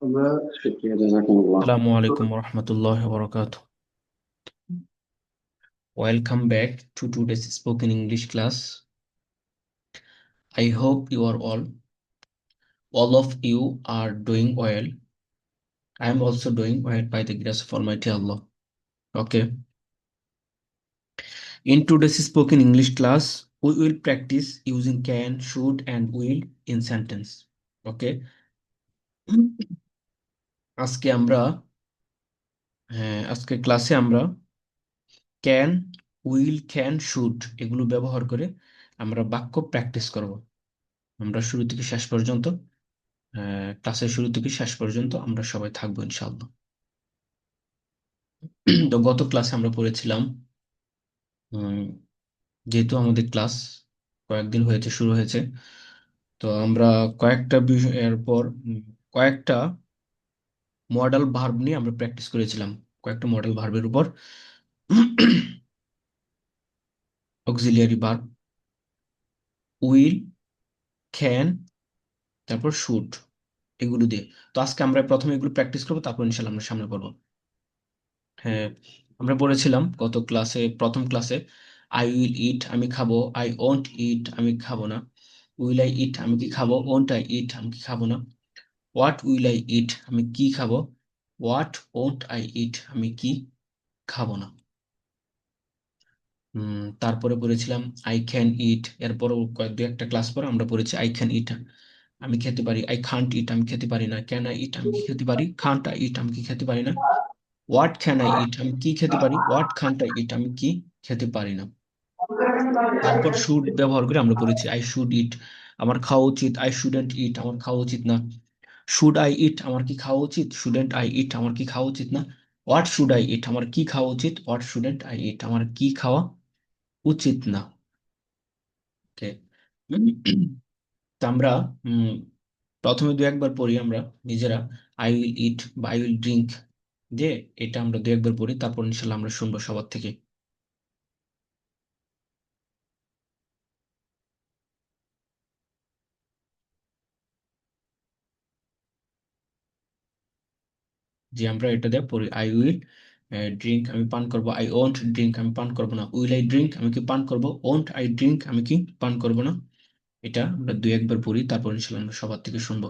Assalamu alaikum warahmatullahi wabarakatuh. Welcome back to today's spoken English class. I hope you are all of you are doing well. I am also doing well by the grace of Almighty Allah. Okay. In today's spoken English class, we will practice using can, should, and will in sentence. Okay. আজকে আমরা আজকে ক্লাসে আমরা can, will, can, should এগুলো ব্যবহার করে আমরা বাক্য প্র্যাকটিস করব। আমরা শুরু থেকে শেষ পর্যন্ত ক্লাসের শুরু থেকে শেষ পর্যন্ত আমরা সবাই থাকবো ইনশাআল্লাহ। তো গত ক্লাসে আমরা পড়েছিলাম, যেহেতু আমাদের ক্লাস কয়েকদিন হয়েছে শুরু হয়েছে, তো আমরা কয়েকটা বিষয়ের পর কয়েকটা মডেল ভার্ব নিয়ে আমরা প্র্যাকটিস করেছিলাম। কয়েকটা মডেল ভার্বের উপর অক্সিলিয়ারি ভার্ব, উইল, ক্যান, তারপর শুড এগুলো দিয়ে। তো আজকে আমরা প্রথমে এগুলো প্র্যাকটিস করবো, তারপর ইনশাআল্লাহ আমরা সামনে পড়বো। হ্যাঁ, আমরা পড়েছিলাম গত ক্লাসে, প্রথম ক্লাসে, আই উইল ইট আমি খাবো, আই ওন্ট ইট আমি খাবো না, উইল আই ইট আমি কি খাবো, ওন্ট আই ইট আমি কি খাবো না, হোয়াট উইল আই ইট আমি কি খাবো, হোয়াট ওন্ট আই ইট আমি কি খাবো না। তারপরে পড়েছিলাম আই ক্যান ইট, এরপর দু একটা ক্লাস পরে আমরা পড়েছি আই ক্যান ইট আমি খেতে পারি, আই খান্ট ইট আমি খেতে পারি না, ক্যান আই ইট আমি কি খেতে পারি, খান্ট আই ইট আমি কি খেতে পারি না, হোয়াট ক্যান আই ইট আমি কি খেতে পারি, হোয়াট খান্ট আই ইট আমি কি খেতে পারি না। তারপর শুড ব্যবহার করে আমরা পড়েছি আই শুড ইট আমার খাওয়া উচিত, আই শুডেন্ট ইট আমার খাওয়া উচিত না, শুড আই ইট আমার কি খাওয়া উচিত, শুডেন্ট আই ইট আমার কি খাওয়া উচিত না, হোয়াট শুড আই ইট আমার কি খাওয়া উচিত, হোয়াট শুডেন্ট আই ইট আমার কি খাওয়া উচিত না। ওকে। তা আমরা উম, প্রথমে দু একবার পড়ি আমরা নিজেরা, আই উইল ইট বা আই উইল ড্রিঙ্ক, যে এটা আমরা দু একবার পড়ি, তারপর ইনশাল্লাহ আমরা শুনবো সবার থেকে। যে আমরা এটা দিয়ে পড়ি, আই উইল ড্রিঙ্ক আমি পান করবো, আই ওন্ট ড্রিঙ্ক আমি পান করবো না, উইল আই ড্রিঙ্ক আমি কি পান করবো, ওন্ট আই ড্রিঙ্ক আমি কি পান করবো না। এটা আমরা দুই একবার পড়ি, তারপর ইনশাল্লাহ আমরা সবার থেকে শুনবো।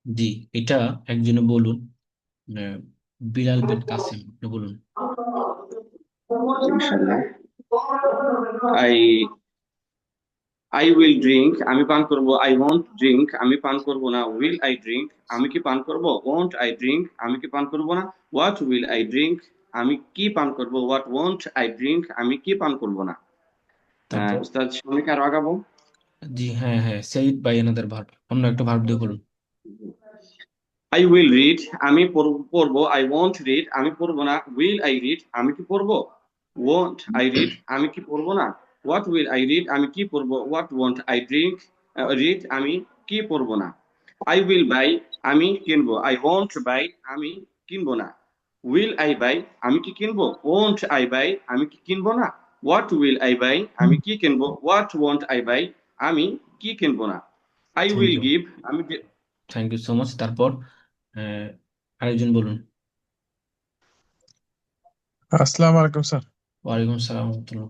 জি, এটা একজনে বলুন, আহ, বিলাল বিন কাসিম, আপনি বলুন। ইনশাল্লাহ। আই আই উইল ড্রিঙ্ক আমি পান করব, আই ওয়ন্ট ড্রিঙ্ক আমি পান করব না, উইল আই ড্রিঙ্ক আমি কি পান করব, ওয়ন্ট আই ড্রিঙ্ক আমি কি পান করব না, হোয়াট উইল আই ড্রিঙ্ক আমি কি পান করব, হোয়াট ওয়ন্ট আই ড্রিঙ্ক আমি কি পান করব না। তারপর উস্তাদ সামনে কি আরো আগাবো? জি, হ্যাঁ হ্যাঁ, সে ইট বাই অ্যানাদার ভার্ব, অন্য একটা ভার্ব দিয়ে বলুন। আই উইল রিড আমি পড়বো, আই ওয়ন্ট রিড আমি পড়বো না, উইল আই রিড আমি কি পড়বো, ওয়ন্ট আই রিড আমি কি পড়বো না, হোয়াট উইল আই রিড আমি কি পড়বো, what won't I drink read আমি কি পড়বো না। আই উইল বাই আমি কিনবো, আই ওয়ন্ট বাই আমি কিনবো না, উইল আই বাই আমি কি কিনবো, ওয়ন্ট আই বাই আমি কি কিনবো না, হোয়াট উইল আই বাই আমি কি কিনবো, হোয়াট ওয়ন্ট আই বাই আমি কি কিনবো না। I thank will you, give আমি থ্যাংক ইউ সো মাচ। তারপর আহ, আরেকজন বলুন। আসসালামু আলাইকুম স্যার। ওয়ালাইকুম সালাম রহমতুল্লাহ।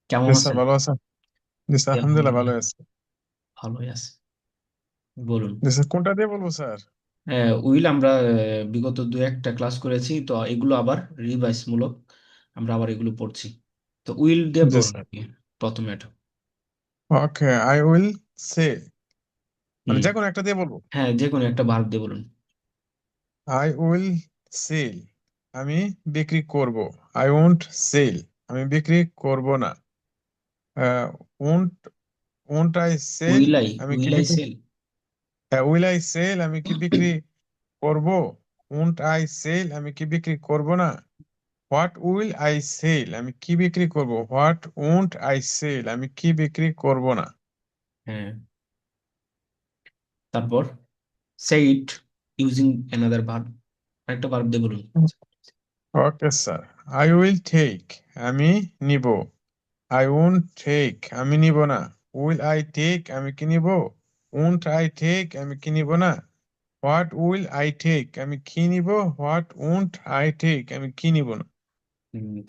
কেমন জি স্যার, আছেন? ভালো আছেন? জি স্যার, জি, আলহামদুলিল্লাহ ভালো আলহামদুলিল্লাহ আছি। ভালোই আছে। বলুন। জি স্যার, কোনটা দিয়ে বলবো স্যার? উইল আমরা বিগত দু একটা ক্লাস করেছি, তো এগুলো আবার রিভাইস মূলক আমরা আবার এগুলো পড়ছি। তো উইল দিয়ে জি বলুন স্যার। আর কি, প্রথমে এটা। ওকে, আই উইল সে, মানে হুম, যে কোনো একটা দিয়ে বলবো। হ্যাঁ, যে কোনো একটা ভার্ব দিয়ে বলুন। আই উইল সেল, আমি বিক্রি করব। আই ওন্ট সেল, আমি বিক্রি করব না। Won't won't I sell? আমি কি উইল আই বিক্রি সেল? will I sell? আমি কি বিক্রি করব? won't I sell? আমি কি বিক্রি করব না? What will I sell? আমি কি বিক্রি করব? What won't I sell? আমি কি বিক্রি করব না? হ্যাঁ, তারপর সে ইট ইউজিং অ্যানাদার ভার্ব, একটা ভার্ব দিয়ে বলুন। Okay sir, I will take, আমি নিব। I won't take, আমি নিব না। Will I take, আমি কি নিব? Won't I take, আমি কি নিব না? What will I take, আমি কি নিব? What won't I take, আমি কি নিব না?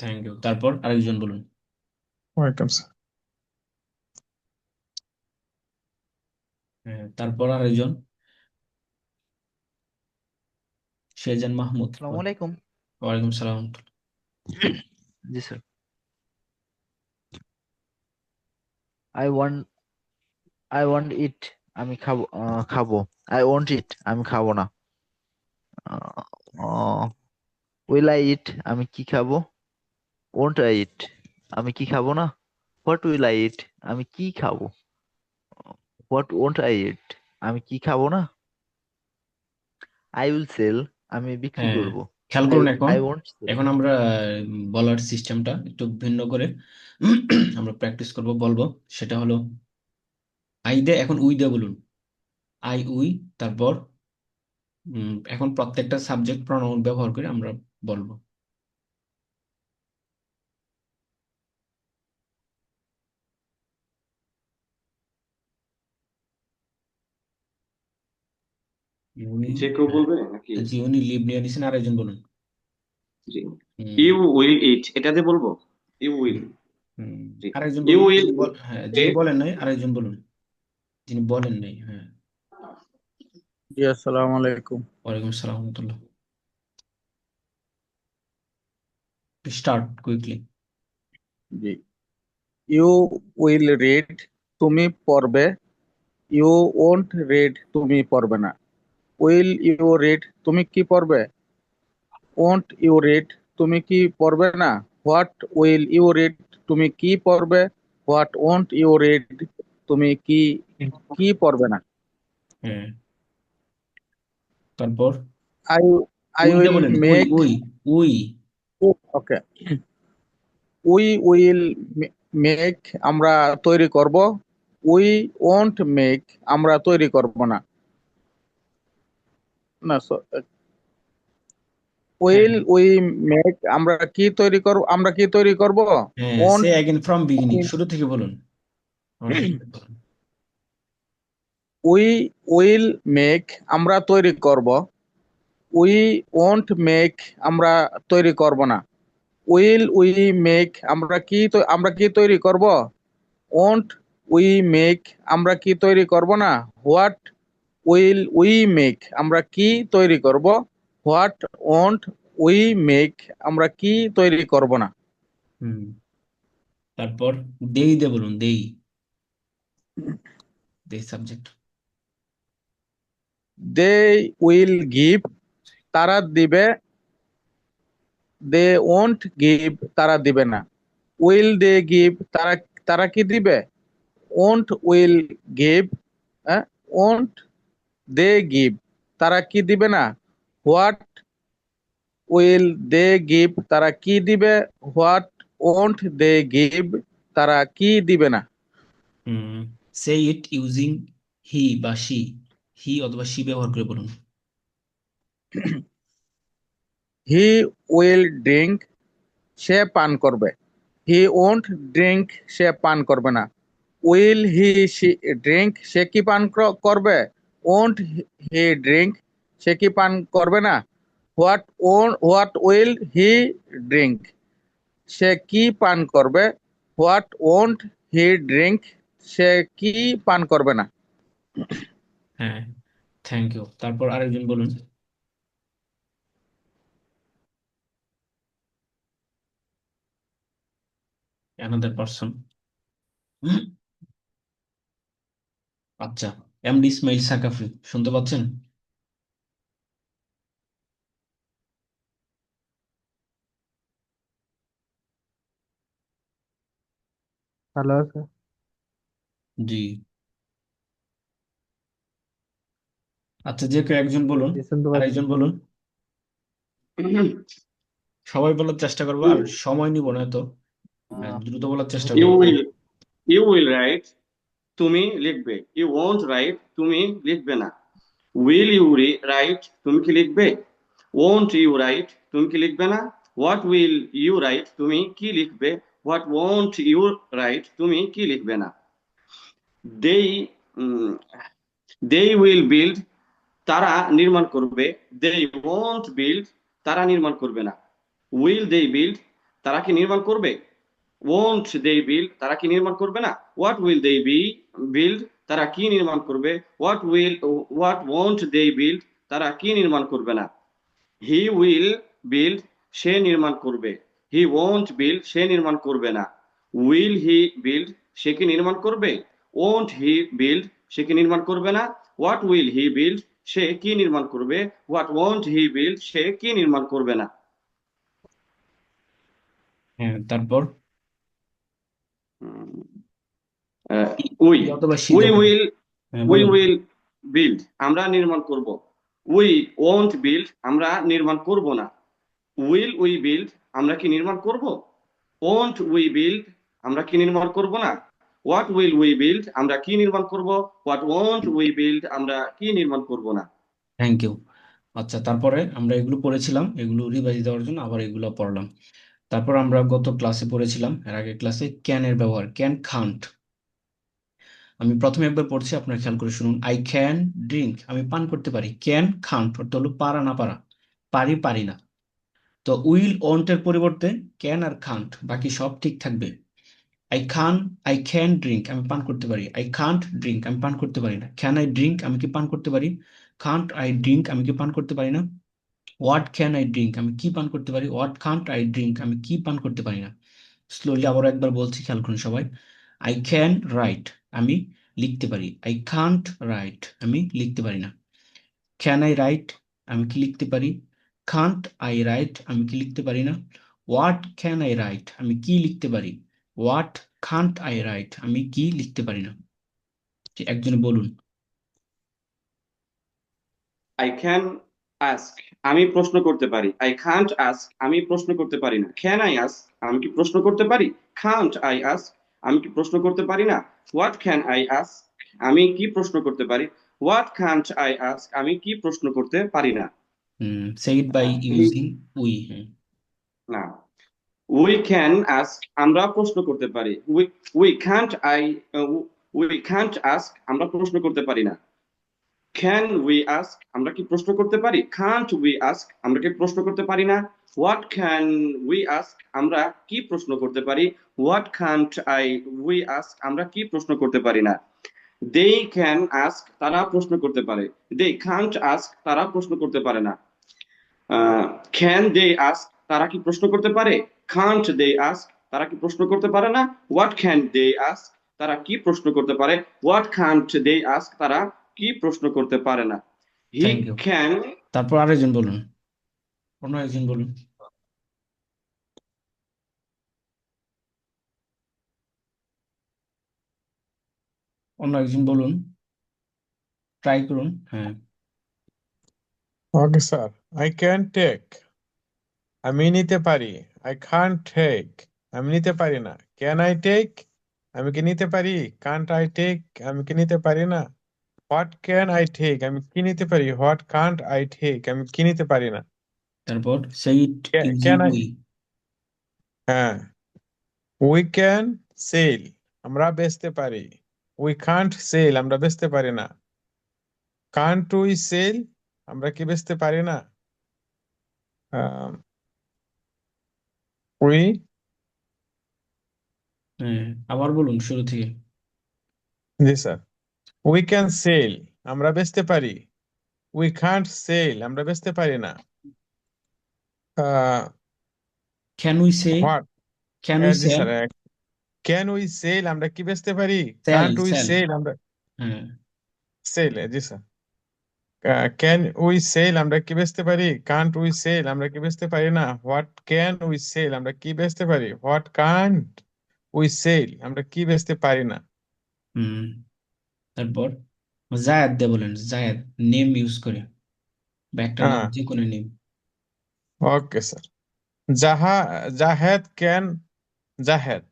Thank you. তারপর আরেকজন বলুন। Welcome sir. হ্যাঁ, তারপর আরেকজন, শেজান মাহমুদ। আসসালামু আলাইকুম। ওয়ালাইকুম সালাম। জি স্যার। আই ওয়ান্ট ইট, আমি খাবো। আই ওয়ান্ট ইট, আমি খাবো না। উইল আই ইট, আমি কি খাবো। ওন্ট আই ইট, আমি কি খাবো না। হোয়াট উইল আই ইট, আমি কি খাবো। হোয়াট ওন্ট আই ইট, আমি কি খাবো না। আই উইল সেল, আমি বিক্রি হ্যাঁ, করব। খেয়াল আই করুন এখন। I want sell. এখন আমরা বলার সিস্টেমটা একটু ভিন্ন করে আমরা প্র্যাকটিস করব, বলবো। সেটা হলো আই দে, এখন উই দে বলুন। আই উই, তারপর এখন প্রত্যেকটা সাবজেক্ট প্রনাউন ব্যবহার করে আমরা বলবো। উনি, যে কেউ হ্যাঁ, বলবে নাকি? জি উনি লিভ নিয়ে নিছেন, আরেকজন বলুন। জি, হুম, ইউ উইল ইট, এটাতে বলবো ইউ উইল। হুম, হুম। জি, আরেকজন ইউ বলুন, উইল যিনি হ্যাঁ, যিনি টেক। বলেন নাই, আরেকজন বলুন যিনি বলেন নাই। হ্যাঁ, জি আসসালামু আলাইকুম। ওয়ালাইকুম আসসালাম রহমতুল্লাহ। Start quickly. জি, ইউ উইল রিড, তুমি পড়বে। ইউ ওন্ট রিড, তুমি পড়বে না। উইল ইউ রিড, তুমি কি পড়বে। ওন্ট ইউ রিড, তুমি কি পড়বে না। হোয়াট উইল ইউ রিড, তুমি কি পড়বে। হোয়াট ওন্ট ইউ রিড, তুমি কি কি পড়বে না। হ্যাঁ, তারপর I I we they will বলেন। We make, we we okay, we will make, আমরা তৈরি করব। উই ওন্ট মেক, আমরা তৈরি করব না। না হ্যাঁ, উইল উই মেক, আমরা কি তৈরি করব, আমরা কি তৈরি করব। হ্যাঁ, সে ওন্ট অ্যাগেন ফ্রম বিগিনিং, শুরু থেকে বলুন। আমার সাথে বলুন। উই উইল মেক, আমরা তৈরি করব। উই ওন্ট মেক, আমরা তৈরি করব না। উইল উই মেক, আমরা কি তৈরি করব। ওন্ট উই মেক, আমরা কি তৈরি করব না। হোয়াট উইল উই মেক, আমরা কি তৈরি করব। হোয়াট ওন্ট উই মেক, আমরা কি তৈরি করব না। হুম, তারপর দেই দে বলুন। দেই, দেই সাবজেক্ট। দে উইল গিভ, তারা দিবে। দে ওন্ট গিভ, তারা দিবে না। উইল দে গিভ, তারা কি দিবে। Won't will give, won't they give, তারা কি দিবে না। হোয়াট উইল দে গিভ, তারা কি দিবে। হোয়াট ওন্ট দে গিভ, তারা কি দিবে না। হুম, সে ইট ইউজিং হি বা শি, হি অথবা শি ব্যবহার করে বলুন। হি উইল ড্রিঙ্ক, সে পান করবে। হি ওন্ট ড্রিঙ্ক, সে পান করবে না। উইল হি ড্রিঙ্ক, সে কি পান করবে। ওন্ট হি ড্রিঙ্ক, সে কি পান করবে না। হোয়াট উইল হি ড্রিঙ্ক, সে কি পান করবে। হোয়াট ওন্ট হি ড্রিঙ্ক, সে কি পান করবে না। হ্যাঁ, থ্যাংক ইউ। তারপর আরেকজন বলুন। Another person. আচ্ছা, এমডি ইসমাইল সাকাফি, শুনতে পাচ্ছেন? Hello sir. জি। আচ্ছা, যে কেউ একজন বলুন, শুনতে আর পাচ্ছি। একজন বলুন। সবাই বলার চেষ্টা করবো, আর সময় নিব না তো। হ্যাঁ, দ্রুত বলার চেষ্টা ইউ করবো। উইল ইউ উইল রাইট, তুমি লিখবে। ইউ ওয়ন্ট রাইট, তুমি লিখবে না। উইল ইউ রাইট, তুমি কি লিখবে? ওয়ন্ট ইউ রাইট, তুমি কি লিখবে না? হোয়াট উইল ইউ রাইট, তুমি কি লিখবে? হোয়াট ওয়ন্ট ইউ রাইট, তুমি কি লিখবে না? দে দে উইল বিল্ড, তারা নির্মাণ করবে। দে ওয়ন্ট বিল্ড, তারা নির্মাণ করবে না। উইল দে বিল্ড, তারা কি নির্মাণ করবে? ওয়ন্ট দে বিল্ড, তারা কি নির্মাণ করবে না? হোয়াট উইল দে বিল্ড, তারা কি নির্মাণ করবে? হোয়াট ওয়ন্ট দে বিল্ড, তারা কি নির্মাণ করবে না? হি উইল বিল্ড, সে নির্মাণ করবে। হি ওয়ন্ট বিল্ড, সে নির্মাণ করবে না। উইল হি বিল্ড, সে কি নির্মাণ করবে? ওয়ন্ট হি বিল্ড, সে কি নির্মাণ করবে না? হোয়াট উইল হি বিল্ড, সে কি নির্মাণ করবে? হোয়াট ওয়ন্ট হি বিল্ড, সে কি নির্মাণ করবে না? হ্যাঁ, তারপর উই ই অথবা সি উই ধরেন। উইল হ্যাঁ, উই বলুন। উইল বিল্ড, আমরা নির্মাণ করব। উই ওয়ন্ট বিল্ড, আমরা নির্মাণ করব না। উইল উই বিল্ড, আমরা কি নির্মাণ করব? ওয়ন্ট উই বিল্ড, আমরা কি নির্মাণ করব না? হোয়াট উইল উই বিল্ড, আমরা কি নির্মাণ করব? হোয়াট ওয়ন্ট উই বিল্ড, আমরা কি নির্মাণ করব না? Thank you. আচ্ছা, তারপরে আমরা এগুলো পড়েছিলাম, এগুলো রিভাইজ দেওয়ার জন্য আবার এগুলো পড়লাম। তারপর আমরা গত ক্লাসে পড়েছিলাম, এর আগের ক্লাসে ক্যান এর ব্যবহার, ক্যান খান্ট। আমি প্রথমে একবার পড়ছি, আপনারা খেয়াল করে শুনুন। আই ক্যান ড্রিঙ্ক, আমি পান করতে পারি। ক্যান খান্ট অর্থ হলো পারা না পারা, পারি পারি না। তো উইল ওন্ট এর পরিবর্তে ক্যান আর খান্ট, বাকি সব ঠিক থাকবে। I Khan I can drink, আমি পান করতে পারি। আই খান্ট ড্রিঙ্ক, আমি পান করতে পারি না। ক্যান আই ড্রিঙ্ক, আমি কি পান করতে পারি? খান্ট আই ড্রিঙ্ক, আমি কি পান করতে পারি না? হোয়াট ক্যান আই ড্রিঙ্ক, আমি কি পান করতে পারি? হোয়াট খান্ট আই ড্রিঙ্ক, আমি কি পান করতে পারি না? স্লোলি আবার একবার বলছি, খেয়াল করুন সবাই। আই ক্যান রাইট, আমি লিখতে পারি। আই কান্ট রাইট, আমি লিখতে পারি না। ক্যান আই রাইট, আমি কি লিখতে পারি? কান্ট আই রাইট, আমি কি লিখতে পারি না? হোয়াট ক্যান আই রাইট, আমি কি লিখতে পারি? হোয়াট কান্ট আই রাইট, আমি কি লিখতে পারি না? একজনে বলুন। আই ক্যান আস্ক, আমি প্রশ্ন করতে পারি। আই কান্ট আস্ক, আমি প্রশ্ন করতে পারি না। ক্যান আই আস্ক, আমি কি প্রশ্ন করতে পারি? কান্ট আই আস্ক, আমি কি প্রশ্ন করতে পারি না? হোয়াট ক্যান আই আস্ক, আমি কি প্রশ্ন করতে পারি? হোয়াট কান্ট আই আস্ক, আমি কি প্রশ্ন করতে পারি না? সে eat by he- using we. হ্যাঁ। না, উই ক্যান আস্ক, আমরা প্রশ্ন করতে পারি। We can't I we can't ask, আমরা প্রশ্ন করতে পারি না। ক্যান উই আস্ক, আমরা কি প্রশ্ন করতে পারি? কান্ট উই আস্ক, আমরা কি প্রশ্ন করতে পারি না? হোয়াট ক্যান উই আস্ক, আমরা কি প্রশ্ন করতে পারি? What Kant I we ask, আমরা কি প্রশ্ন করতে পারি না? দে ক্যান আস্ক, তারা প্রশ্ন করতে পারে। দে কান্ট আস্ক, তারা প্রশ্ন করতে পারে না। ক্যান দে আস্ক, তারা কি প্রশ্ন করতে পারে? কান্ট দে আস্ক, তারা কি প্রশ্ন করতে পারে না? হোয়াট ক্যান দে আস্ক, তারা কি প্রশ্ন করতে পারে? হোয়াট কান্ট দে আস্ক, তারা কি প্রশ্ন করতে পারে না? হি থ্যাংক ইউ। ক্যান তারপর আরেকজন বলুন, অন্য একজন বলুন। অন্য একজন বলুন, ট্রাই করুন। হ্যাঁ। Okay sir. I can take, আমি নিতে পারি। আই কান্ট টেক, আমি নিতে পারি না। ক্যান আই টেক, আমি কি নিতে পারি? কান্ট আই টেক, আমি কি নিতে পারি না? হোয়াট ক্যান আই টেক, আমি কি নিতে পারি? হোয়াট কান্ট আই টেক, আমি কি নিতে পারি না? তারপর সে it using can I, we. হ্যাঁ। উই ক্যান সেল, আমরা বেচতে পারি। উই কান্ট সেল, আমরা বেচতে পারি না। কান্ট উই সেল, আমরা কি বেচতে পারি না? উই, হ্যাঁ, আবার বলুন শুরু থেকে। জি স্যার। উই ক্যান সেল, আমরা বেচতে পারি। উই কান্ট সেল, আমরা বেচতে পারি না। Can we say, what, can we জি sell, sir. Can we sell, আমরা কি বেচতে পারি? Sell can't we sell. Sell, আমরা হ্যাঁ। সেল, জি স্যার। ক্যান উই সেল, আমরা কি বেচতে পারি? কান্ট উই সেল, আমরা কি বেচতে পারি না? হোয়াট ক্যান উই সেল, আমরা কি বেচতে পারি? হোয়াট কান্ট উই সেল, আমরা কি বেচতে পারি না? হুম তারপর জায়েদ দিয়ে বলেন, জায়েদ নেম ইউজ করে বা একটা নাম, হ্যাঁ, যে কোনো নেম। Okay sir. জাহা জাহেদ ক্যান জাহেদ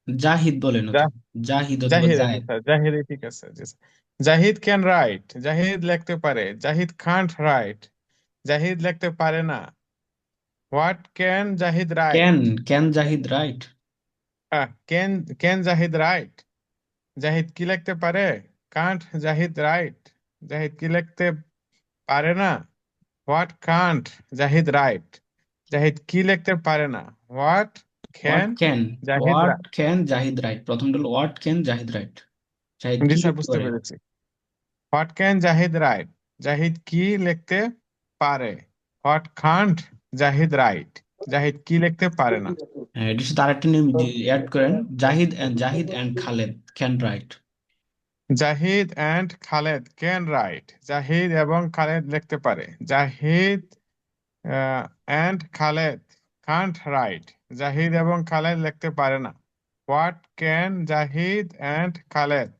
জাহিদ বলেন জা অথবা জাহিদ অথবা জাহিদ আছে জায়েদ। স্যার, জাহিদ ঠিক আছে, জি sir. Zahid can write, Zahid লিখতে পারে। জাহিদ কান্ট রাইট, জাহিদ লিখতে পারে না। What can Zahid can, write? Can Zahid write. Can can Zahid write, Zahid কি লিখতে পারে? কান্ট জাহিদ রাইট, জাহিদ কি লিখতে পারে না। What can't Zahid write, Zahid কি লিখতে পারে না। What what can can, Zahid what write? Can Zahid write, প্রথমটা হলো what can Zahid write, Zahid জি কি স্যার, লিখতে বুঝতে পারে। পেরেছি। What can Zahid write, Zahid কি লিখতে পারে। What can't Zahid write, Zahid কি লিখতে পারে না। হ্যাঁ, এটির সাথে আরেকটা নেম অ্যাড করেন, Zahid and Khaled can write. Zahid and Khaled can write, Zahid এবং খালেদ লিখতে পারে। Zahid and Khaled can't write, Zahid এবং খালেদ লিখতে পারে না। What can Zahid and Khaled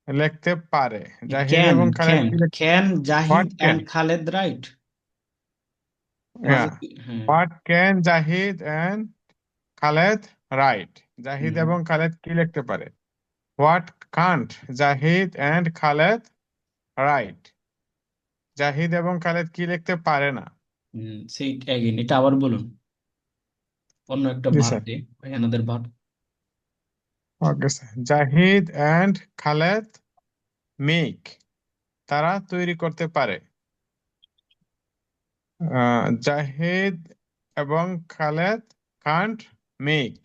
লিখতে পারে। জাহিদ ক্যান, এবং খালেদ ক্যান কি can Zahid what can and Khaled write, মাঝে হ্যাঁ। What can Zahid and Khaled write, Zahid hmm, এবং খালেদ কি লিখতে পারে। What can't Zahid and Khaled write, Zahid এবং খালেদ কি লিখতে পারে না। সেই অ্যাগেন, এটা আবার বলুন অন্য একটা জি ভার্ব স্যার, দিয়ে, another verb. Okay sir. Zahid and Khaled make, তারা তৈরি করতে পারে। জাহিদ এবং খালেদ কান্ট মেক,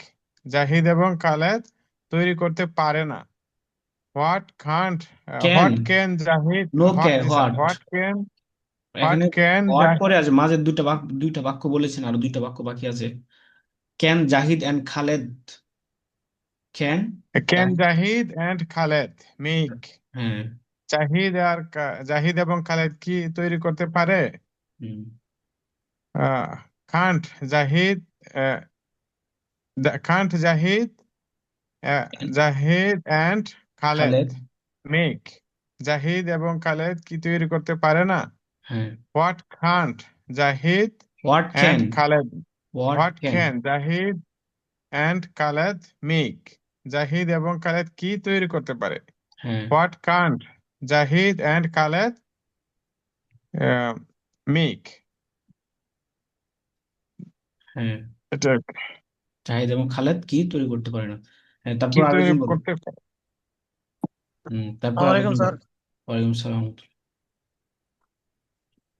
জাহিদ এবং খালেদ তৈরি করতে পারে না। What can't can, what can Zahid no what can, জি স্যার, হোয়াট, হোয়াট এখানে ক্যান হোয়াট পরে আছে, মাঝে দুইটা বাক্য বলেছেন, আর দুইটা বাক্য বাকি আছে। Can Zahid and Khaled, can Zahid and Khaled make, হ্যাঁ। জাহিদ এবং খালেদ কি তৈরি করতে পারে। Hmm, can't Zahid can't Zahid can- Zahid and Khaled Khaled, make, Zahid এবং খালেদ কি তৈরি করতে পারে না। হ্যাঁ। What can't Zahid what and can, Khaled, what what can, can Zahid and Khaled make, Zahid এবং খালেদ কি তৈরি করতে পারে। হ্যাঁ। What can't Zahid and Khaled make, হ্যাঁ, এটা জাহিদ এবং খালেদ কি তৈরি করতে পারে না। হ্যাঁ, কি তারপর তৈরি আরেকজন বলুন। করতে পারে। তারপর আসসালামাইকুম আরেকজন স্যার। বলুন। ওয়ালাইকুম সালাম।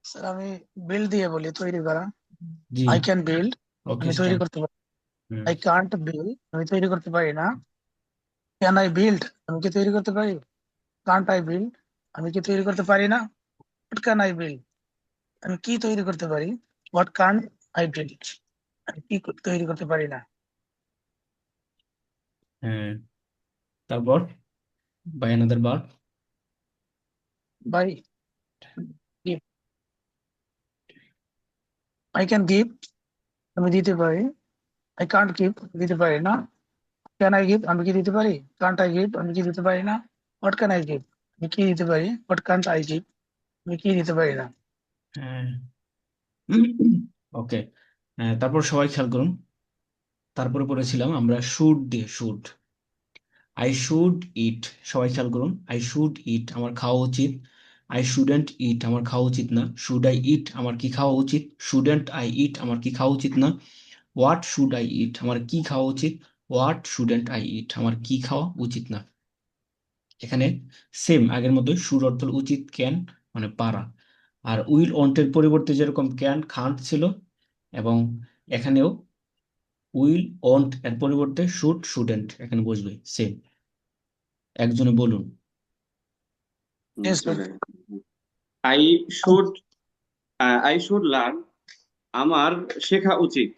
স্যার আমি বিল্ড দিয়ে বলি তৈরি করা। জি, আই ক্যান বিল্ড, ওকে আমি তৈরি স্টার্ট। করতে পারি। আই কান্ট বিল্ড, আমি তৈরি করতে পারি না। ক্যান আই বিল্ড, আমি কি তৈরি করতে পারি। কান্ট আই বিল্ড, আমি কি তৈরি করতে পারি না। হোয়াট ক্যান আই বিল্ড, আমি কি তৈরি করতে পারি। হোয়াট কান্ট আই বিল্ড, আমি কি তৈরি করতে পারি না। হ্যাঁ, তারপর by another verb. By give, I can give, আমি দিতে পারি। আই কান্ট গিভ, দিতে পারি না। ক্যান আই গিভ, আমি কি দিতে পারি। কান্ট আই গিভ, আমি কি দিতে পারি না। হোয়াট ক্যান আই গিভ, আমি কি দিতে পারি। হোয়াট কান্ট আই গিভ, আমি কি দিতে পারি না। হ্যাঁ, ওকে। তারপর সবাই খেয়াল করুন, তারপরে পড়েছিলাম আমরা শুড দিয়ে, শুড। আই শুড ইট, সবাই খেয়াল করুন। আই শুড ইট, আমার খাওয়া উচিত। আই শুডেন্ট ইট, আমার খাওয়া উচিত না। শুড আই ইট, আমার কি খাওয়া উচিত। শুডেন্ট আই ইট, আমার কি খাওয়া উচিত না। হোয়াট শুড আই ইট, আমার কি খাওয়া উচিত। হোয়াট শুডেন্ট আই ইট, আমার কি খাওয়া উচিত না। এখানে সেম আগের মতোই, শুড অর্থ হলো উচিত, ক্যান মানে পারা। আর উইল ওয়ান্টের পরিবর্তে যেরকম ক্যান খান্ট ছিল, এবং এখানেও উইল ওন্ট এর পরিবর্তে শুড শুডেন্ট এখানে বসবে সেম। একজনে বলুন। Yes, sir. I should I should learn, আমার শেখা উচিত।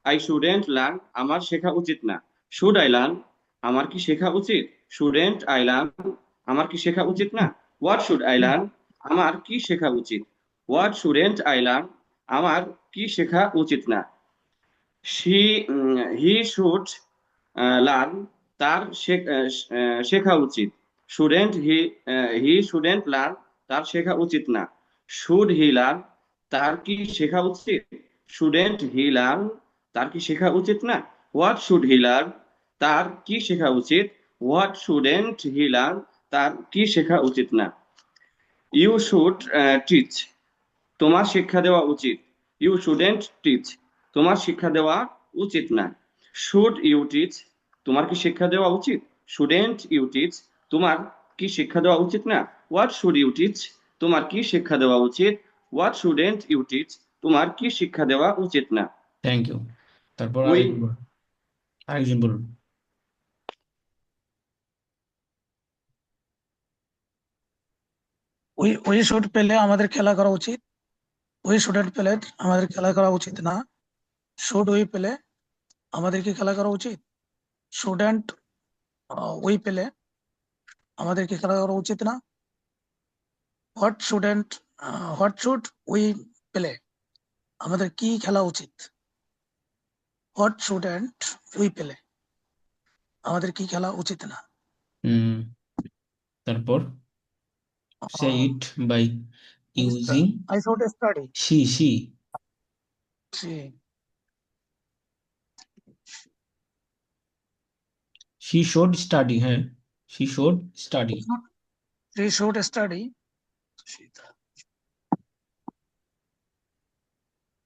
আই শুডেন্ট লার্ন, আমার শেখা উচিত না। শুড আই লার্ন, আমার কি শেখা উচিত। শুডেন্ট আই লার্ন, আমার কি শেখা উচিত না। হোয়াট শুড আই লার্ন, আমার কি শেখা উচিত। হোয়াট শুডেন্ট আই লার্ন, আমার কি শেখা উচিত না। হি শুড লার্ন, তার শেখা উচিত। শুডেন্ট হি শুডেন্ট লার্ন, তার শেখা উচিত না। শুড হি লার্ন, তার কি শেখা উচিত? শুডেন্ট হি লার্ন, তার কি শেখা উচিত না? হোয়াট শুড হি লার্ন, তার কি শেখা উচিত? হোয়াট শুডেন্ট হি লার্ন, তার কি শেখা উচিত না? ইউ শুড টিচ, তোমার শিক্ষা দেওয়া উচিত। ইউ শুডেন্ট টিচ, তোমার শিক্ষা দেওয়া উচিত না। শুড ইউ টিচ, তোমার কি শিক্ষা দেওয়া উচিত? শুডেন্ট ইউ টিচ, তোমার কি শিক্ষা দেওয়া উচিত না? হোয়াট শুড ইউ টিচ, তোমার কি শিক্ষা দেওয়া উচিত? হোয়াট শুডেন্ট ইউ টিচ, তোমার কি শিক্ষা দেওয়া উচিত না? Thank you. তারপর উই আরেকজন বলুন। উই শুড পেলে আমাদের খেলা করা উচিত। উই শুডেন্ট পেলে আমাদের খেলা করা উচিত না। শুড উই পেলে আমাদেরকে খেলা করা উচিত। শুডেন্ট উই পেলে আমাদেরকে খেলা করা উচিত না। হোয়াট শুড উই পেলে আমাদের কি খেলা উচিত? হোয়াট শুডেন্ট উই পেলে আমাদের কি খেলা উচিত না। তারপর সে eat by using I should study. she should study, হ্যাঁ, she should study. She should study.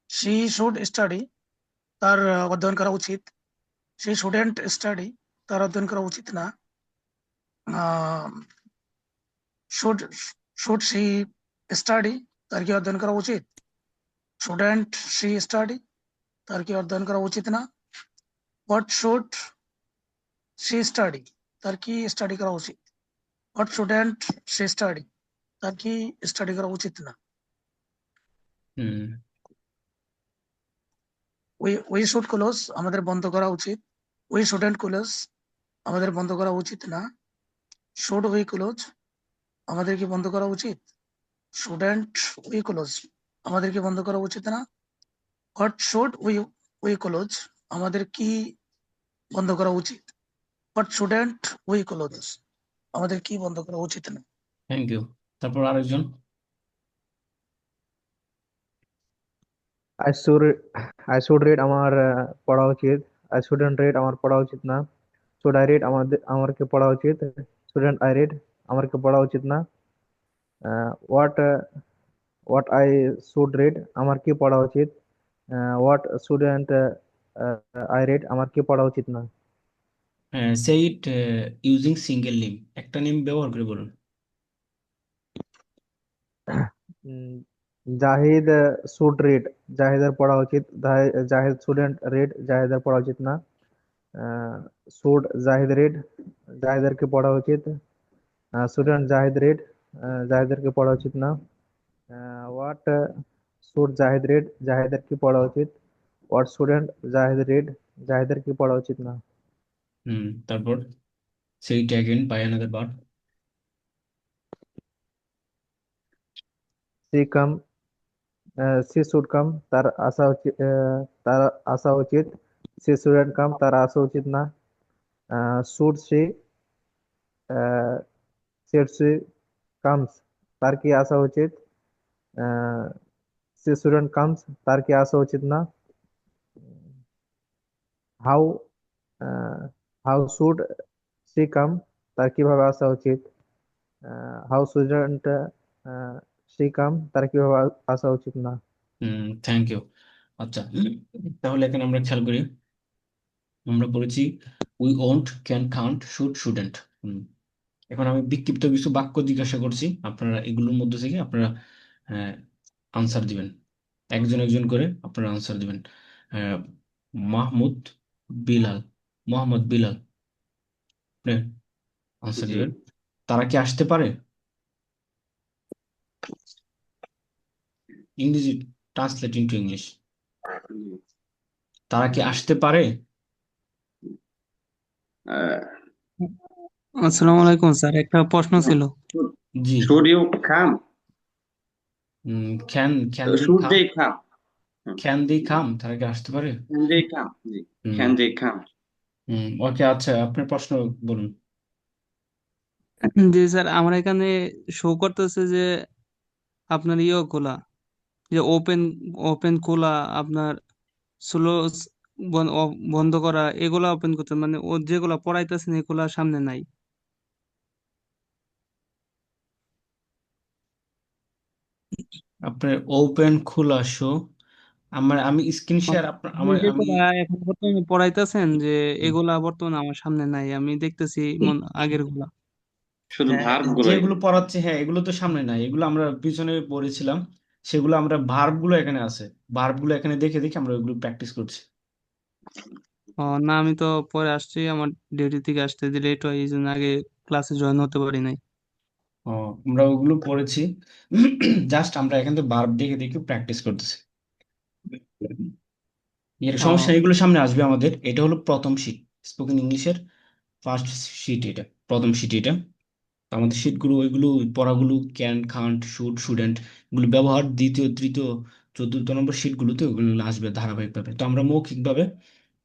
She should study, তার অধ্যয়ন করা উচিত। She shouldn't study, তার অধ্যয়ন করা উচিত না। should she study, তার কি অধ্যয়ন করা উচিত? shouldn't she study, তার কি অধ্যয়ন করা উচিত না। what should she study, তার কি স্টাডি করা উচিত? what shouldn't she study, তার কি স্টাডি করা উচিত না। we should close, আমাদের বন্ধ করা উচিত। we shouldn't close, আমাদের বন্ধ করা উচিত না। should we close, আমাদের কি বন্ধ করা উচিত? shouldn't we close, আমাদের কি বন্ধ করা উচিত না। what should we close, আমাদের কি বন্ধ করা উচিত? what shouldn't we close, আমাদের কি বন্ধ করা উচিত না। Thank you. তারপর আরেকজন। I should read আমার পড়া উচিত। I shouldn't read আমার পড়া উচিত না। Should I read আমার কি পড়া উচিত? Shouldn't I read আমার কি পড়া উচিত না। What I should read আমার কি পড়া উচিত। What shouldn't I read আমার কি পড়া উচিত না। সে ইট ইউজিং সিঙ্গেল নেম, একটা নেম ব্যবহার করে বলুন। জাহিদ শুড রিড জাহিদের পড়া উচিত। জাহিদ শুডেন্ট রিড জাহিদের পড়া উচিত না। শুড জাহিদ রিড জাহিদের কি পড়া উচিত। শুডেন্ট জাহিদ রিড জাহিদের কি পড়া উচিত না। হোয়াট শুড জাহিদ রিড জাহিদের কি পড়া উচিত। হোয়াট শুডেন্ট জাহিদ রিড জাহিদের কি পড়া উচিত না। তারপর সে eat again by another bird. She come she should come তার আসা উচিত তার আসা উচিত। সি শুডেন্ট কাম তার আসা উচিত না। Should see should see comes তার কি আসা উচিত। সি শুডেন্ট কামস তার কি আসা উচিত না। How how should C come তার কিভাবে আসা উচিত। হাউ শুডেন্ট সি কাম তার কিভাবে আসা উচিত না। Thank you. আচ্ছা, তাহলে এখানে আমরা খেয়াল করি, আমরা পড়েছি we won't, can, can't, should, shouldn't. এখন আমি বিক্ষিপ্ত কিছু বাক্য জিজ্ঞাসা করছি, আপনারা এগুলোর মধ্যে থেকে আপনারা আনসার দিবেন, একজন একজন করে আপনারা আনসার দিবেন। মাহমুদ বিলাল, মোহাম্মদ বিলাল, আনসার জি দিবেন। তারা কি আসতে পারে? ইংরেজি ট্রান্সলেট ইন্টু ইংলিশ। তারা কি আসতে পারে? আসসালামু আলাইকুম স্যার, একটা প্রশ্ন ছিল। জি। Should you come, can can they should come, they come, can they come, তারা কি আসতে পারে? Can they come, G hmm, can they কাম। ওকে, আচ্ছা, আপনার প্রশ্ন বলুন। জি স্যার, আমার এখানে শো করতেছে যে আপনার গুলা, যে ওপেন ওপেন খোলা, আপনার স্লো বন্ধ করা, এগুলা ওপেন করতে মানে ও যেগুলা পড়াইতেছেন এগুলা সামনে নাই। আপনার ওপেন খোলা শো, আমি স্ক্রিন শেয়ার মানে আপনার আপনি আমার আমি যেগুলা এখন বর্তমানে পড়াইতেছেন যে এগুলা বর্তমানে আমার সামনে নাই, আমি দেখতেছি আগের গুলা। শুধু হ্যাঁ, ভার্ব গুলাই। যেগুলো পড়াচ্ছে, হ্যাঁ, এগুলো তো সামনে নাই, এগুলো আমরা পিছনে পড়েছিলাম। সেগুলো আমরা ভার্ব গুলো এখানে আছে, ভার্ব গুলো এখানে দেখে দেখে আমরা ওইগুলো প্র্যাকটিস করছি। না, আমি তো পরে আসছি, আমার ডিউটি থেকে আসতে লেট হয়, এই জন্য আগে ক্লাসে জয়েন হতে পারি নাই। ও, আমরা ওগুলো পড়েছি, জাস্ট আমরা এখান থেকে ভার্ব দেখে দেখে প্র্যাকটিস করতেছি। এর সমস্যা ও, নেই, এগুলো সামনে আসবে আমাদের। এটা হলো প্রথম শীট, স্পোকেন ইংলিশের ফার্স্ট শীট, এটা প্রথম শীট। এটা তো আমাদের শীটগুলো, ওইগুলো পড়াগুলো ক্যান, কান্ট, শুড, শুডেন্ট, এগুলো ব্যবহার দ্বিতীয়, তৃতীয়, চতুর্থ নম্বর শীটগুলোতে ওগুলো আসবে ধারাবাহিকভাবে। তো আমরা মৌখিকভাবে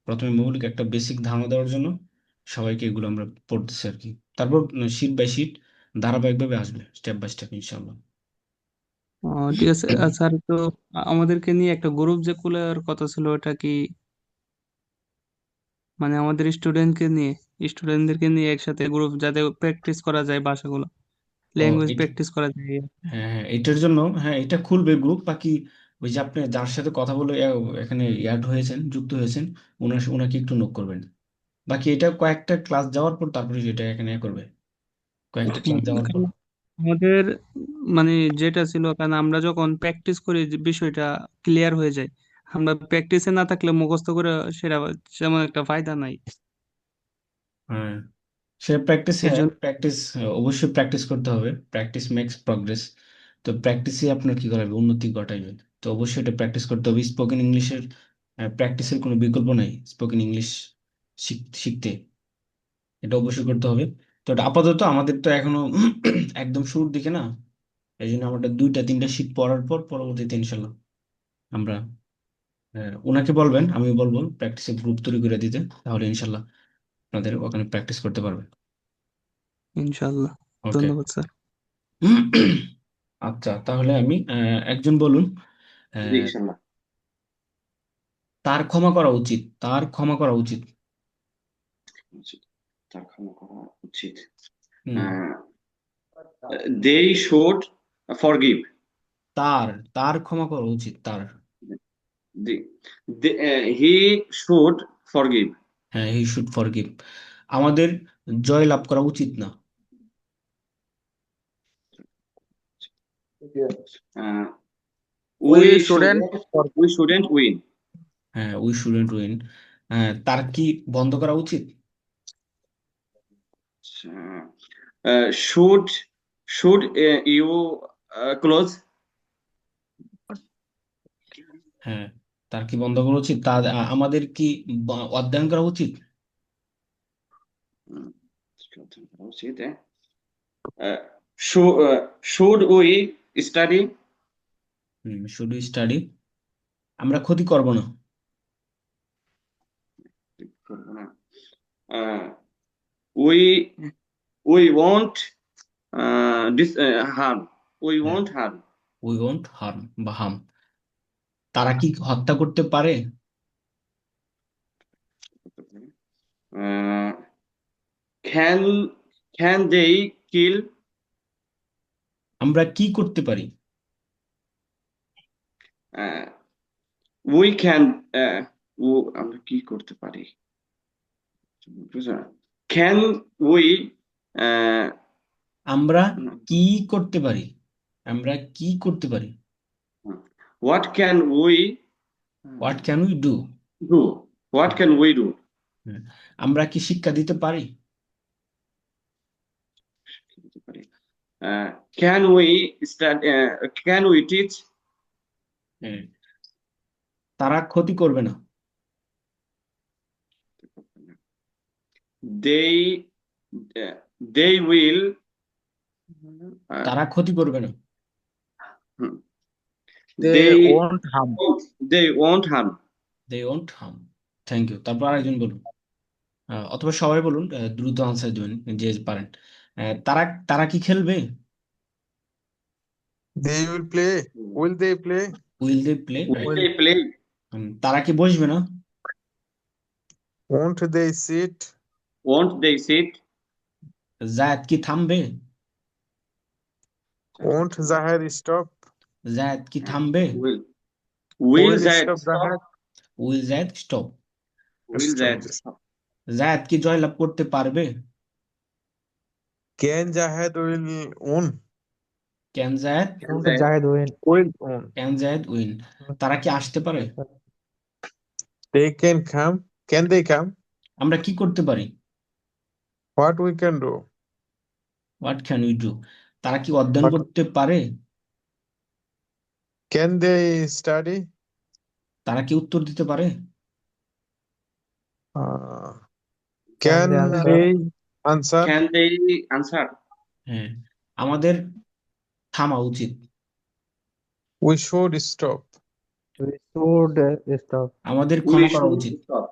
প্রথমে মৌলিক একটা বেসিক ধারণা দেওয়ার জন্য সবাইকে এগুলো আমরা পড়তেছি আর কি। তারপর শীট বাই শীট ধারাবাহিকভাবে আসবে, স্টেপ বাই স্টেপ, ইনশাল্লাহ। ও, ঠিক আছে। স্যার, তো আমাদেরকে নিয়ে একটা গ্রুপ যে খোলার কথা ছিল, ওটা কি মানে আমাদের স্টুডেন্টদেরকে নিয়ে একসাথে গ্রুপ, যাতে প্র্যাকটিস করা যায় ভাষাগুলো, ও, ল্যাঙ্গুয়েজ এটা, প্র্যাকটিস করা যায়। হ্যাঁ হ্যাঁ, এটার জন্য, হ্যাঁ, এটা খুলবে গ্রুপ। বাকি ওই যে আপনি যার সাথে কথা বলে এখানে অ্যাড হয়েছেন, যুক্ত হয়েছেন, ওনাকে একটু নোট করবেন। বাকি এটা কয়েকটা ক্লাস যাওয়ার পর তারপরে যেটা এখানে করবে, কয়েকটা ক্লাস যাওয়ার পর। কারণ আমাদের মানে যেটা ছিল, কারণ আমরা যখন প্র্যাকটিস করি যে বিষয়টা ক্লিয়ার হয়ে যায়, আমরা প্র্যাকটিসে না থাকলে মুখস্থ করে সেটা তেমন একটা ফায়দা নাই। হ্যাঁ, সে প্র্যাকটিস, এর হ্যাঁ, জন্য প্র্যাকটিস, অবশ্যই প্র্যাকটিস করতে হবে। Practice makes progress. তো প্র্যাকটিসই আপনার কি করাবে, উন্নতি ঘটাইবে। তো অবশ্যই এটা প্র্যাকটিস করতে হবে। স্পোকেন ইংলিশের প্র্যাকটিসের কোনো বিকল্প নাই। স্পোকেন ইংলিশ শিখতে এটা অবশ্যই করতে হবে। তো এটা আপাতত আমাদের তো এখনো একদম শুরুর দিকে না, এই জন্য আমাদের দুইটা তিনটা শীট পড়ার পর পরবর্তীতে ইনশাল্লাহ আমরা, ওনাকে বলবেন, আমি বলবো প্র্যাকটিসের গ্রুপ তৈরি করে দিতে, তাহলে ইনশাল্লাহ আপনাদের ওখানে প্র্যাকটিস করতে পারবে। ইনশাল্লাহ। ওকে। ধন্যবাদ স্যার। আচ্ছা, তাহলে আমি একজন বলুন। জি, আহ, ইনশাল্লাহ। তার ক্ষমা করা উচিত, তার ক্ষমা করা উচিত। তার ক্ষমা করা উচিত। হুম। They should forgive. তার তার ক্ষমা করা উচিত, তার। He should forgive. হ্যাঁ, হি শুড ফরগিভ। আমাদের জয় লাভ করা উচিত না। We we student. Shouldn't we shouldn't win. হ্যাঁ, উই শুডেন্ট উইন। হ্যাঁ, তার কি বন্ধ করা উচিত? Should should you close. হ্যাঁ, তার কি বন্ধ করা উচিত? আমাদের কি অধ্যয়ন করা উচিত? উচিত। Should we study. শুধু স্টাডি। আমরা ক্ষতি করব না। We we won't harm. We হ্যাঁ, won't harm. We won't harm বা হার্ম। তারা কি হত্যা করতে পারে? Can can they kill. আমরা কি করতে পারি? উই ক্যান আমরা কি করতে পারি? ক্যান উই আমরা কি করতে পারি? আমরা কি করতে পারি? What can we what can we do? Do? What can we do? আমরা কি শিক্ষা দিতে পারি? Can we study? Can we teach? হ্যাঁ, তারা ক্ষতি করবে না। দে দে উইল তারা ক্ষতি করবে না। They they won't harm. They won't harm. They won't harm. Thank you. তারপর আরেকজন বলুন। অথবা সবাই বলুন, দ্রুত আনসার দিবেন যে পারেন। তারা তারা কি খেলবে? They will play. Will they play? Will they play, Will Will they play? তারা কি বসবে না? won't they sit? Won't they sit? জায়েদ কি থামবে? Won't Zahir stop? জায়েদ কি থামবে? Will Will Zaid stop stop? Zahir? Will Zaid stop? Will Stop. Zaid stop? Zaid কি জয়লাভ করতে পারবে? Can Zahid will win? Can Zaid Can Won't Zaid? Jahid win? Will win. Can Zaid win? তারা কি আসতে পারে? Yes, sir. They can come. Can they come? আমরা কি করতে পারি? What we can do? What can we do? তারা কি অধ্যয়ন What করতে পারে? can they study? তারা কি উত্তর দিতে পারে? Uh, Can they can answer? they answer? Can they answer? হ্যাঁ, আমাদের থামা উচিত। We should stop. We should stop. আমাদের We ক্ষমা করা should উচিত। stop.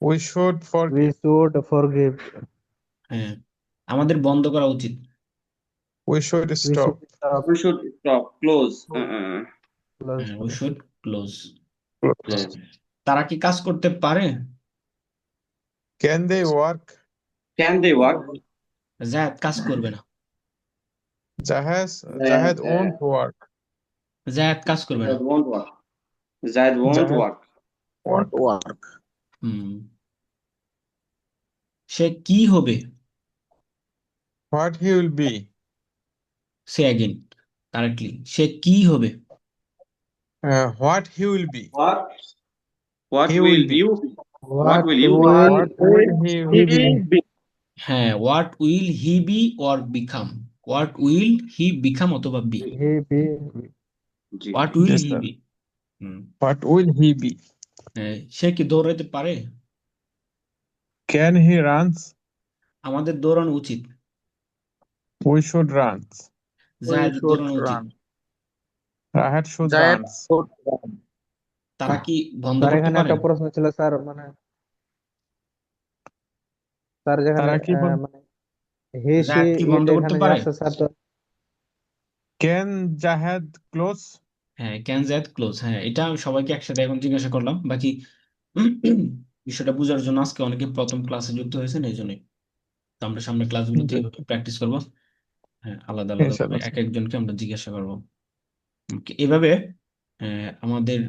We should We forgive. should forgive. হ্যাঁ, আমাদের বন্ধ করা উচিত। We should We stop. should stop. We should stop. Close. Close. হ্যাঁ, উই শুড ক্লোজ। Close. তারা কি কাজ করতে পারে? Can they work? Can they work? জায়েদ কাজ করবে না। Zahid Zaid, won't work. জায়েদ কাজ করবে না। Zaid won't work. Zaid won't Zahid work. won't work. হুম, সে কি হবে? What he will be? সে অ্যাগেন কারেক্টলি, সে কি হবে? What he will be? What He will will be. you be? What What will you be? will What will he be? হ্যাঁ, what will he be or become? What will he become অথবা be? he be? জি, what জি। Will Yes, he sir. Be? What will he be? সে কি দৌড়াতে পারে? Can he runs? আমাদের দৌড়ানো উচিত। We should run. Zayed should দৌড়ানো উচিত। run. Rahat should Zaid runs. should run. তারা কি বন্ধ স্যার করতে এখানে পারে? একটা প্রশ্ন ছিল স্যার, মানে স্যার যেখানে তারা কি মানে হে সে জায়েদ কি বন্ধ এটা করতে এখানে যে পারে? আছে স্যার, তো Can Jahid close? হ্যাঁ, ক্যান জায়েদ ক্লোজ। হ্যাঁ, এটা আমি সবাইকে একসাথে এখন জিজ্ঞাসা করলাম, বাকি বিষয়টা বোঝার জন্য আজকে অনেকে প্রথম ক্লাসে যুক্ত হয়েছেন, এই জন্যই। তো আমরা সামনে ক্লাসগুলোতে জি, প্র্যাকটিস করব। হ্যাঁ, আলাদা আলাদা ভাবে ইনশাআল্লাহ এক স্যার। একজনকে আমরা জিজ্ঞাসা করব। এভাবে আমাদের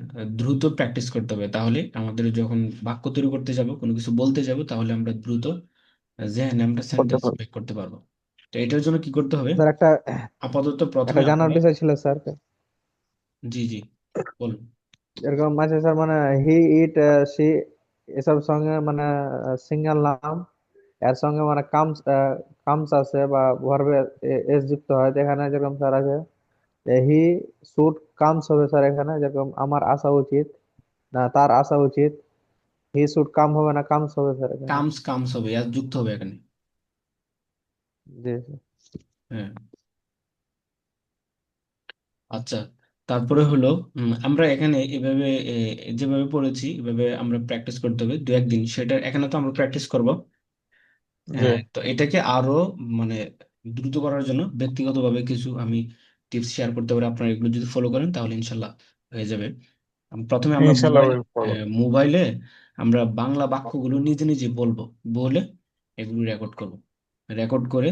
দ্রুত প্র্যাকটিস করতে হবে, তাহলে আমাদের যখন বাক্য তৈরি করতে যাব, কোনো কিছু বলতে যাব, তাহলে আমরা দ্রুত জেনে আমরা করতে সেন্টেন্স পারবো। মেক করতে পারবো। তো এটার জন্য কি করতে হবে? স্যার একটা আপাতত একটা প্রথমে জানার আপনারা, বিষয় ছিল স্যার, জি জি বলুন। এরকম আছে স্যার, মানে হি ইট সি এসব সঙ্গে মানে সিঙ্গেল নাম, এর সঙ্গে মানে কামস কামস আছে বা ভার্বে এস যুক্ত হয়, এখানে যেরকম স্যার আছে হি শুড কামস হবে স্যার, এখানে যেরকম আমার আসা উচিত, না তার আসা উচিত, হি শুড কাম হবে না কামস হবে স্যার এখানে। কামস কামস হবে, আর যুক্ত হবে এখানে। জি স্যার। হ্যাঁ, আচ্ছা। তারপরে হলো আমরা এখানে এভাবে যেভাবে পড়েছি এভাবে আমরা প্র্যাকটিস করতে হবে দু একদিন, সেটা এখানে তো আমরা প্র্যাকটিস করব। জি, তো এটাকে আরো মানে দ্রুত করার জন্য ব্যক্তিগতভাবে কিছু আমি টিপস শেয়ার করতে পারি। আপনারা এগুলো যদি ফলো করেন তাহলে ইনশাল্লাহ হয়ে যাবে। প্রথমে আমরা ইনশাআল্লাহ will follow. মোবাইলে আমরা বাংলা বাক্যগুলো নিজে নিজে বলবো, বলে এগুলো রেকর্ড করব। রেকর্ড করে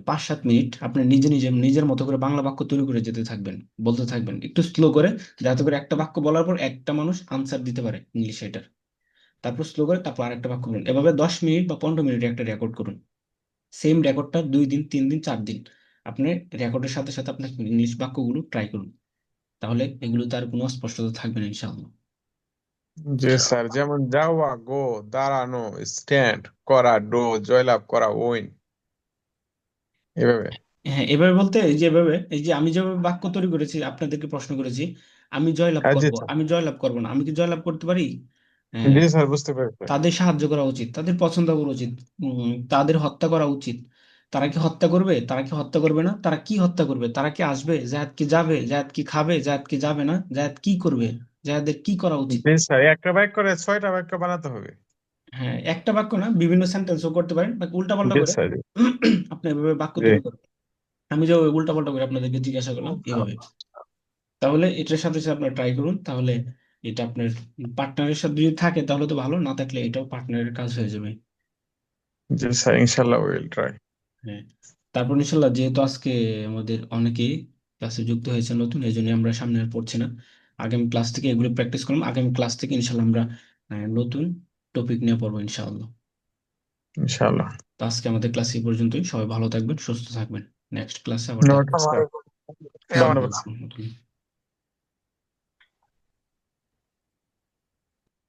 5-7 মিনিট আপনি নিজে নিজে নিজের মতো করে বাংলা বাক্য তৈরি করে যেতে থাকবেন, বলতে থাকবেন একটু স্লো করে, যাতে করে একটা বাক্য বলার পর একটা মানুষ আনসার দিতে পারে ইংলিশে এটার। তারপর স্লো করে তারপর আরেকটা বাক্য বলুন। এভাবে 10 মিনিট বা 15 মিনিট একটা রেকর্ড করুন। সেম রেকর্ডটা 2 দিন 3 দিন 4 দিন আপনি রেকর্ডের সাথে সাথে আপনার ইংলিশ বাক্যগুলো ট্রাই করুন, তাহলে এগুলোতে আর কোনো অস্পষ্টতা থাকবে না ইনশাআল্লাহ। জি স্যার, যেমন যাওয়া, গো, দাঁড়ানো, স্ট্যান্ড, করা, ডো, জয়লাভ করা, উইন, এভাবে। হ্যাঁ, এভাবে বলতে এই যে এভাবে, এই যে আমি যেভাবে বাক্য তৈরি করেছি আপনাদেরকে প্রশ্ন করেছি, আমি জয়লাভ জি করব, স্যার। আমি জয়লাভ করব না, আমি কি জয়লাভ করতে পারি? হ্যাঁ, জি স্যার, বুঝতে পেরেছি। তাদের সাহায্য করা উচিত, তাদের পছন্দ করা উচিত, তাদের হত্যা করা উচিত। তারা কি হত্যা করবে? তারা কি হত্যা করবে না? তারা কি হত্যা করবে? তারা কি আসবে? জায়েদ কি যাবে? জায়েদ কি খাবে? জায়েদ কি যাবে না? জায়েদ কি করবে? জায়েদের কি করা উচিত? জি স্যার, একটা বাক্য করে 6টা বাক্য বানাতে হবে। হ্যাঁ, একটা বাক্য না, বিভিন্ন সেন্টেন্সও করতে পারেন, বা উল্টা পাল্টা জি করে স্যার। আপনি এভাবে বাক্য জি তৈরি করেন। আমি যে উল্টা পাল্টা করে আপনাদেরকে জিজ্ঞাসা করলাম এভাবে, তাহলে এটার সাথে সাথে আপনারা ট্রাই করুন। তাহলে এটা আপনার পার্টনারের সাথে যদি থাকে তাহলে তো ভালো, না থাকলে এটাও পার্টনারের কাজ হয়ে যাবে। জি স্যার, ইনশাল্লাহ উইল ট্রাই। হ্যাঁ, তারপর ইনশাল্লাহ, যেহেতু আজকে আমাদের অনেকেই ক্লাসে যুক্ত হয়েছে নতুন, এই জন্য আমরা সামনে আর পড়ছি না। আগামী ক্লাস থেকে এগুলো প্র্যাকটিস করলাম, আগামী ক্লাস থেকে ইনশাল্লাহ আমরা নতুন টপিক নিয়ে পড়বো ইনশাআল্লাহ। ইনশাল্লাহ। তো আজকে আমাদের ক্লাস এই পর্যন্তই। সবাই ভালো থাকবেন, সুস্থ থাকবেন। নেক্সট ক্লাসে আবার দেখা ওকে স্যার, হবে। ধন্যবাদ। আসসালামু আলাইকুম।